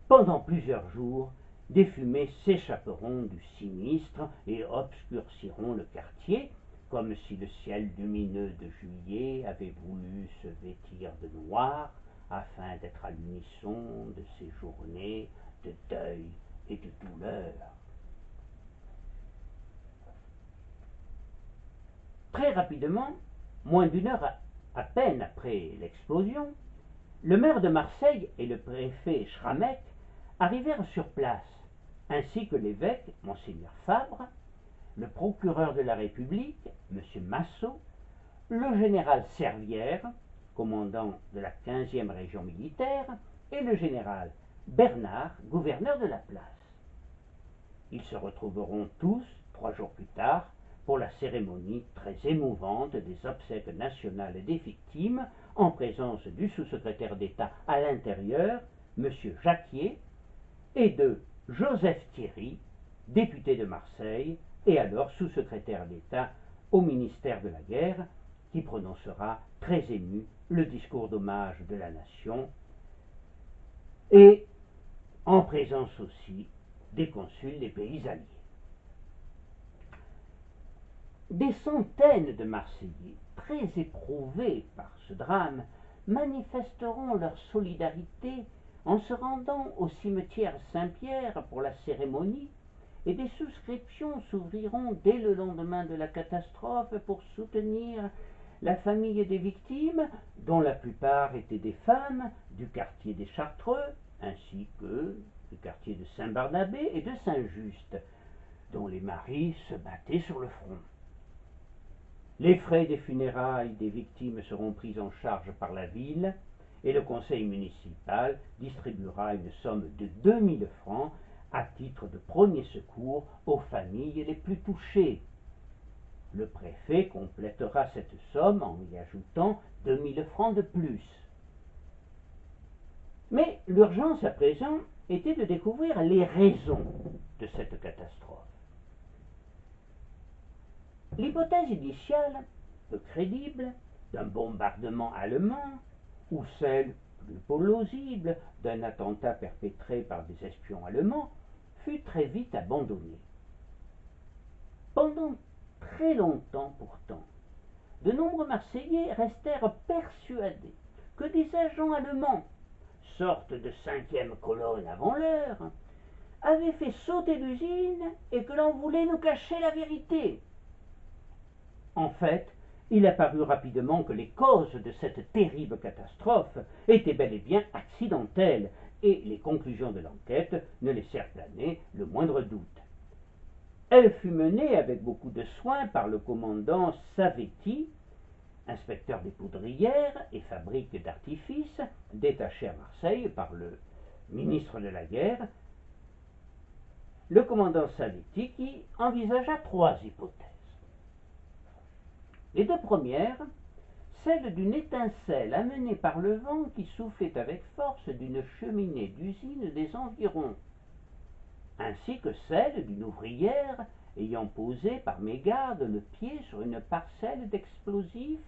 Speaker 1: Pendant plusieurs jours, des fumées s'échapperont du sinistre et obscurciront le quartier, comme si le ciel lumineux de juillet avait voulu se vêtir de noir, afin d'être à l'unisson de ces journées de deuil et de douleur. Très rapidement, moins d'une heure à peine après l'explosion, le maire de Marseille et le préfet Schrammeck arrivèrent sur place, ainsi que l'évêque, Monseigneur Fabre, le procureur de la République, M. Massot, le général Servière, commandant de la 15e région militaire, et le général Bernard, gouverneur de la place. Ils se retrouveront tous, 3 jours plus tard, pour la cérémonie très émouvante des obsèques nationales des victimes, en présence du sous-secrétaire d'État à l'Intérieur, M. Jacquier, et de Joseph Thierry, député de Marseille, et alors sous-secrétaire d'État au ministère de la Guerre, qui prononcera très ému le discours d'hommage de la nation, et en présence aussi des consuls des pays alliés. Des centaines de Marseillais, très éprouvés par ce drame, manifesteront leur solidarité en se rendant au cimetière Saint-Pierre pour la cérémonie, et des souscriptions s'ouvriront dès le lendemain de la catastrophe pour soutenir la famille des victimes, dont la plupart étaient des femmes du quartier des Chartreux, ainsi que du quartier de Saint-Barnabé et de Saint-Just, dont les maris se battaient sur le front. Les frais des funérailles des victimes seront pris en charge par la ville, et le conseil municipal distribuera une somme de 2000 francs à titre de premier secours aux familles les plus touchées. Le préfet complétera cette somme en y ajoutant 2000 francs de plus. Mais l'urgence à présent était de découvrir les raisons de cette catastrophe. L'hypothèse initiale, peu crédible, d'un bombardement allemand, ou celle, plus plausible, d'un attentat perpétré par des espions allemands, fut très vite abandonnée. Pendant très longtemps pourtant, de nombreux Marseillais restèrent persuadés que des agents allemands, sorte de 5e colonne avant l'heure, avaient fait sauter l'usine et que l'on voulait nous cacher la vérité. En fait, il apparut rapidement que les causes de cette terrible catastrophe étaient bel et bien accidentelles, et les conclusions de l'enquête ne laissèrent planer le moindre doute. Elle fut menée avec beaucoup de soin par le commandant Savetti, inspecteur des poudrières et fabriques d'artifices, détaché à Marseille par le ministre de la Guerre, le commandant Savetti qui envisagea 3 hypothèses. Les 2 premières, celle d'une étincelle amenée par le vent qui soufflait avec force d'une cheminée d'usine des environs, ainsi que celle d'une ouvrière ayant posé par mégarde le pied sur une parcelle d'explosifs,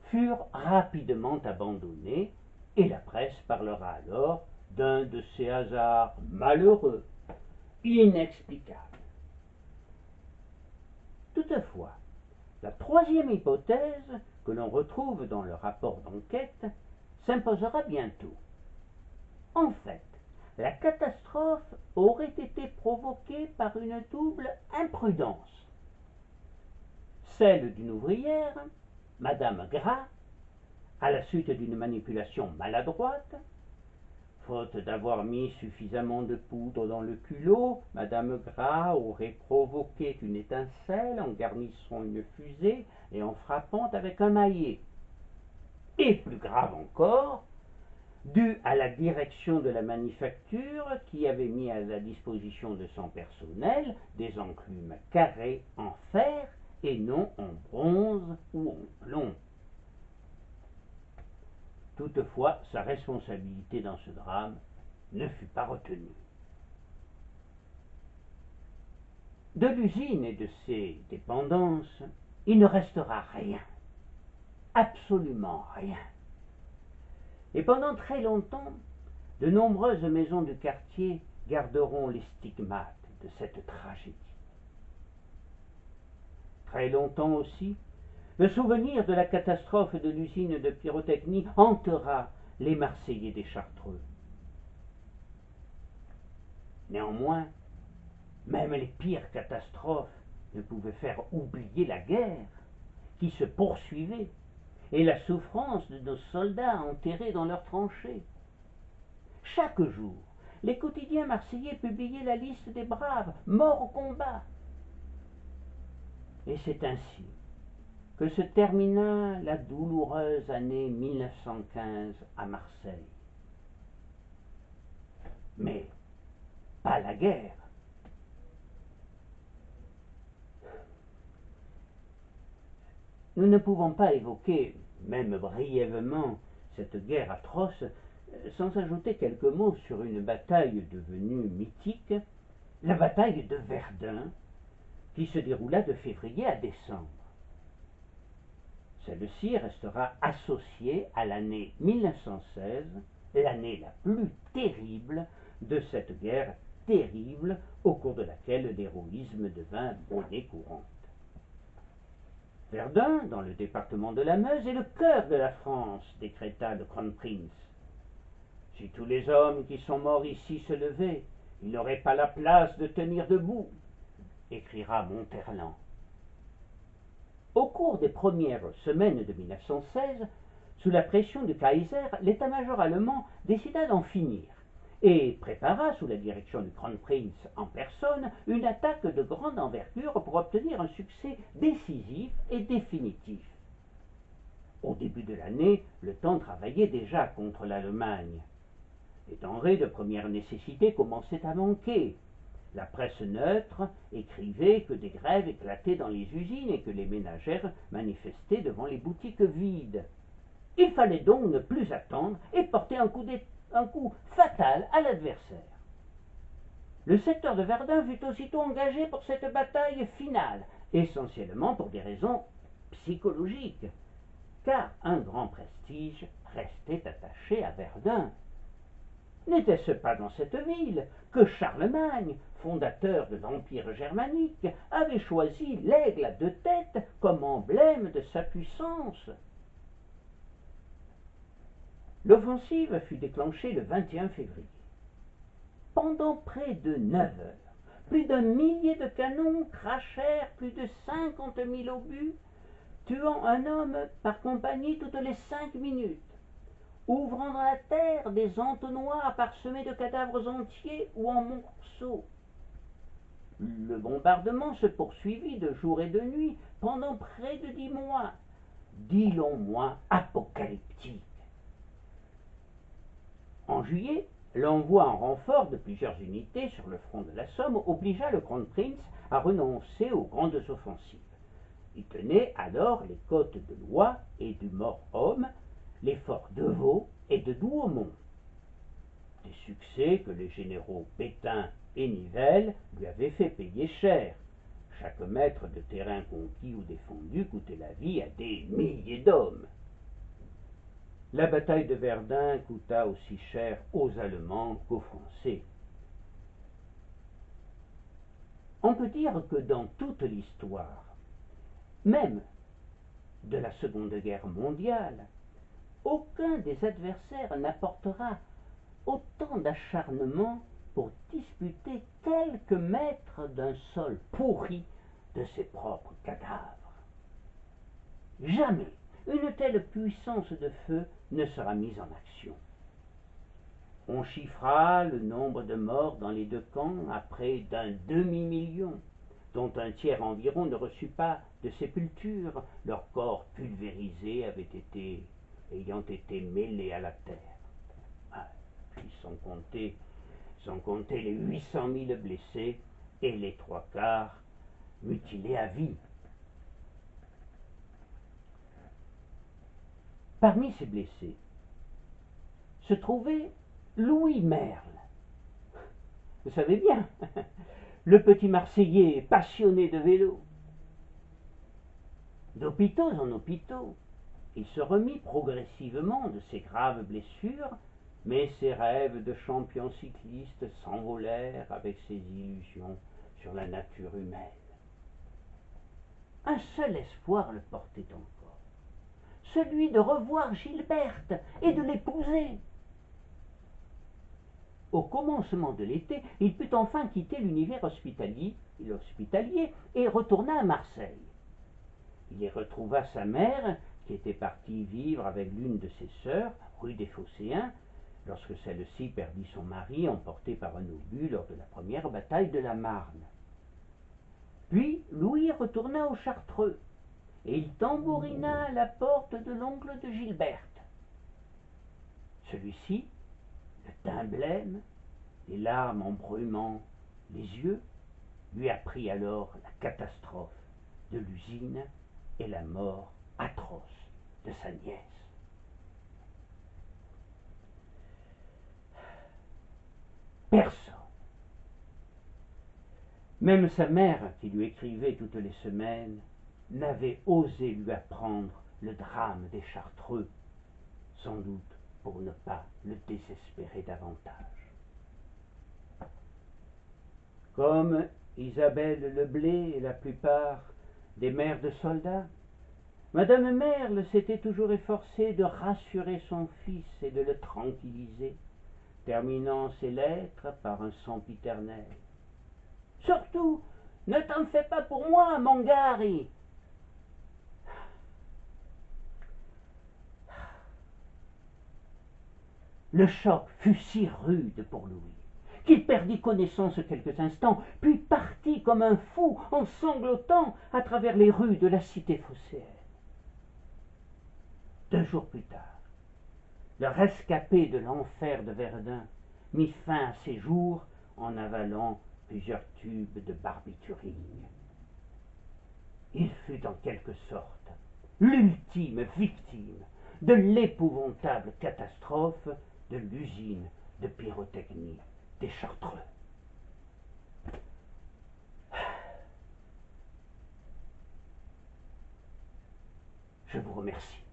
Speaker 1: furent rapidement abandonnées, et la presse parlera alors d'un de ces hasards malheureux, inexplicables. Toutefois, la 3e hypothèse, que l'on retrouve dans le rapport d'enquête, s'imposera bientôt. En fait, la catastrophe aurait été provoquée par une double imprudence. Celle d'une ouvrière, Madame Gras, à la suite d'une manipulation maladroite. Faute d'avoir mis suffisamment de poudre dans le culot, Madame Gras aurait provoqué une étincelle en garnissant une fusée et en frappant avec un maillet. Et plus grave encore, dû à la direction de la manufacture qui avait mis à la disposition de son personnel des enclumes carrées en fer et non en bronze ou en plomb. Toutefois, sa responsabilité dans ce drame ne fut pas retenue. De l'usine et de ses dépendances, il ne restera rien, absolument rien. Et pendant très longtemps, de nombreuses maisons du quartier garderont les stigmates de cette tragédie. Très longtemps aussi, le souvenir de la catastrophe de l'usine de pyrotechnie hantera les Marseillais des Chartreux. Néanmoins, même les pires catastrophes ne pouvaient faire oublier la guerre qui se poursuivait et la souffrance de nos soldats enterrés dans leurs tranchées. Chaque jour, les quotidiens marseillais publiaient la liste des braves morts au combat. Et c'est ainsi que se termina la douloureuse année 1915 à Marseille. Mais pas la guerre. Nous ne pouvons pas évoquer, même brièvement, cette guerre atroce sans ajouter quelques mots sur une bataille devenue mythique, la bataille de Verdun, qui se déroula de février à décembre. Celle-ci restera associée à l'année 1916, l'année la plus terrible de cette guerre terrible au cours de laquelle l'héroïsme devint monnaie courante. Verdun, dans le département de la Meuse, est le cœur de la France, décréta le Kronprinz. Si tous les hommes qui sont morts ici se levaient, ils n'auraient pas la place de tenir debout, écrira Monterland. Au cours des premières semaines de 1916, sous la pression du Kaiser, l'état-major allemand décida d'en finir et prépara, sous la direction du Kronprinz en personne, une attaque de grande envergure pour obtenir un succès décisif et définitif. Au début de l'année, le temps travaillait déjà contre l'Allemagne. Les denrées de première nécessité commençaient à manquer. La presse neutre écrivait que des grèves éclataient dans les usines et que les ménagères manifestaient devant les boutiques vides. Il fallait donc ne plus attendre et porter un coup fatal à l'adversaire. Le secteur de Verdun fut aussitôt engagé pour cette bataille finale, essentiellement pour des raisons psychologiques, car un grand prestige restait attaché à Verdun. N'était-ce pas dans cette ville que Charlemagne, fondateur de l'Empire germanique, avait choisi l'aigle à deux têtes comme emblème de sa puissance? L'offensive fut déclenchée le 21 février. Pendant près de 9 heures, plus d'1 millier de canons crachèrent plus de 50 000 obus, tuant un homme par compagnie toutes les 5 minutes, ouvrant dans la terre des entonnoirs parsemés de cadavres entiers ou en morceaux. Le bombardement se poursuivit de jour et de nuit pendant près de 10 mois, 10 longs mois apocalyptiques. En juillet, l'envoi en renfort de plusieurs unités sur le front de la Somme obligea le Kronprinz à renoncer aux grandes offensives. Il tenait alors les côtes de Loie et du Mort-Homme, les forts de Vaux et de Douaumont. Des succès que les généraux Pétain et Nivelle lui avaient fait payer cher. Chaque mètre de terrain conquis ou défendu coûtait la vie à des milliers d'hommes. La bataille de Verdun coûta aussi cher aux Allemands qu'aux Français. On peut dire que dans toute l'histoire, même de la Seconde Guerre mondiale, aucun des adversaires n'apportera autant d'acharnement pour disputer quelques mètres d'un sol pourri de ses propres cadavres. Jamais une telle puissance de feu ne sera mise en action. On chiffra le nombre de morts dans les deux camps à près d'1 demi-million, dont un tiers environ ne reçut pas de sépulture, leurs corps pulvérisés ayant été mêlés à la terre. Puis sans compter les 800 000 blessés et les 3/4 mutilés à vie. Parmi ces blessés se trouvait Louis Merle. Vous savez bien, le petit Marseillais passionné de vélo. D'hôpitaux en hôpitaux, il se remit progressivement de ses graves blessures, mais ses rêves de champion cycliste s'envolèrent avec ses illusions sur la nature humaine. Un seul espoir le portait encore, celui de revoir Gilberte et de l'épouser. au commencement de l'été, il put enfin quitter l'univers hospitalier et retourna à Marseille. Il y retrouva sa mère, qui était partie vivre avec l'une de ses sœurs, rue des Phocéens, lorsque celle-ci perdit son mari emporté par un obus lors de la première bataille de la Marne. Puis Louis retourna au Chartreux, et il tambourina à la porte de l'oncle de Gilberte. Celui-ci, le teint blême, les larmes embrumant les yeux, lui apprit alors la catastrophe de l'usine et la mort atroce de sa nièce. Personne, même sa mère, qui lui écrivait toutes les semaines, n'avait osé lui apprendre le drame des Chartreux, sans doute pour ne pas le désespérer davantage. Comme Isabelle Leblé et la plupart des mères de soldats, Madame Merle s'était toujours efforcée de rassurer son fils et de le tranquilliser, terminant ses lettres par un sempiternel. « Surtout, ne t'en fais pas pour moi, mon Gary !» Le choc fut si rude pour Louis qu'il perdit connaissance quelques instants, puis partit comme un fou en sanglotant à travers les rues de la cité phocéenne. 2 jours plus tard, le rescapé de l'enfer de Verdun mit fin à ses jours en avalant plusieurs tubes de barbiturique. Il fut en quelque sorte l'ultime victime de l'épouvantable catastrophe de l'usine de pyrotechnie des Chartreux. Je vous remercie.